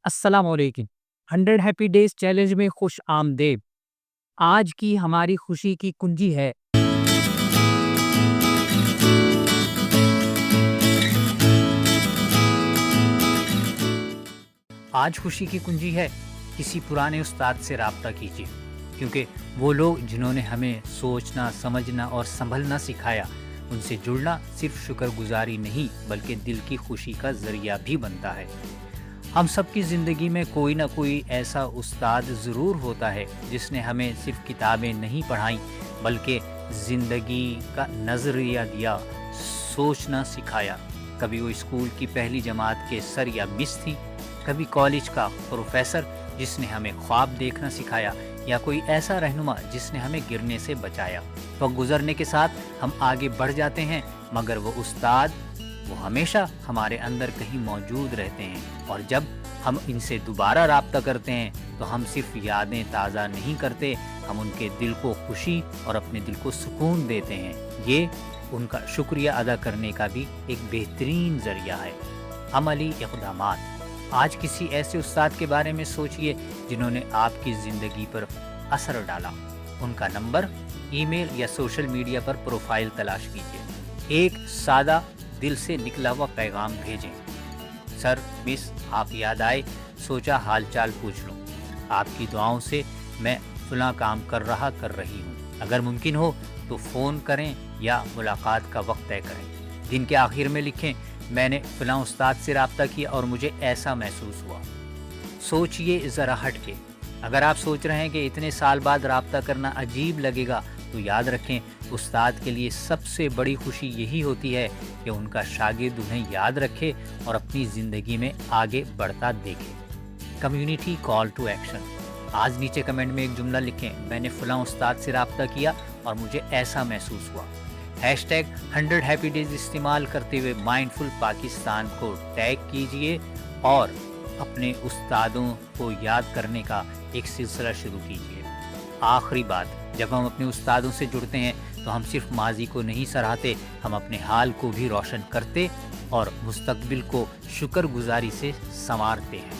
السلام علیکم۔ 100 happy days challenge میں خوش آمدید۔ آج کی ہماری خوشی کی کنجی ہے کسی پرانے استاد سے رابطہ کیجیے، کیونکہ وہ لوگ جنہوں نے ہمیں سوچنا، سمجھنا اور سنبھلنا سکھایا، ان سے جڑنا صرف شکر گزاری نہیں بلکہ دل کی خوشی کا ذریعہ بھی بنتا ہے۔ ہم سب کی زندگی میں کوئی نہ کوئی ایسا استاد ضرور ہوتا ہے جس نے ہمیں صرف کتابیں نہیں پڑھائیں بلکہ زندگی کا نظریہ دیا، سوچنا سکھایا۔ کبھی وہ اسکول کی پہلی جماعت کے سر یا مس تھی، کبھی کالج کا پروفیسر جس نے ہمیں خواب دیکھنا سکھایا، یا کوئی ایسا رہنما جس نے ہمیں گرنے سے بچایا۔ وقت گزرنے کے ساتھ ہم آگے بڑھ جاتے ہیں، مگر وہ استاد وہ ہمیشہ ہمارے اندر کہیں موجود رہتے ہیں، اور جب ہم ان سے دوبارہ رابطہ کرتے ہیں تو ہم صرف یادیں تازہ نہیں کرتے، ہم ان کے دل کو خوشی اور اپنے دل کو سکون دیتے ہیں۔ یہ ان کا شکریہ ادا کرنے کا بھی ایک بہترین ذریعہ ہے۔ عملی اقدامات۔ آج کسی ایسے استاد کے بارے میں سوچئے جنہوں نے آپ کی زندگی پر اثر ڈالا۔ ان کا نمبر، ای میل یا سوشل میڈیا پر پروفائل تلاش کیجیے۔ ایک سادہ دل سے نکلا ہوا پیغام بھیجیں: سر، مس، آپ یاد آئے، سوچا حال چال پوچھ لوں۔ آپ کی دعاؤں سے میں فلاں کام کر رہی ہوں۔ اگر ممکن ہو تو فون کریں یا ملاقات کا وقت طے کریں۔ دن کے آخر میں لکھیں: میں نے فلاں استاد سے رابطہ کیا اور مجھے ایسا محسوس ہوا۔ سوچئے ذرا ہٹ کے۔ اگر آپ سوچ رہے ہیں کہ اتنے سال بعد رابطہ کرنا عجیب لگے گا، تو یاد رکھیں، استاد کے لیے سب سے بڑی خوشی یہی ہوتی ہے کہ ان کا شاگرد انہیں یاد رکھے اور اپنی زندگی میں آگے بڑھتا دیکھے۔ Community call to action. آج نیچے کمنٹ میں ایک جملہ لکھیں: میں نے فلاں استاد سے رابطہ کیا اور مجھے ایسا محسوس ہوا۔ #100 ہیپی ڈیز استعمال کرتے ہوئے مائنڈفل پاکستان کو ٹیگ کیجئے اور اپنے استادوں کو یاد کرنے کا ایک سلسلہ شروع کیجئے۔ آخری بات، جب ہم اپنے استادوں سے جڑتے ہیں تو ہم صرف ماضی کو نہیں سراہتے، ہم اپنے حال کو بھی روشن کرتے اور مستقبل کو شکر گزاری سے سنوارتے ہیں۔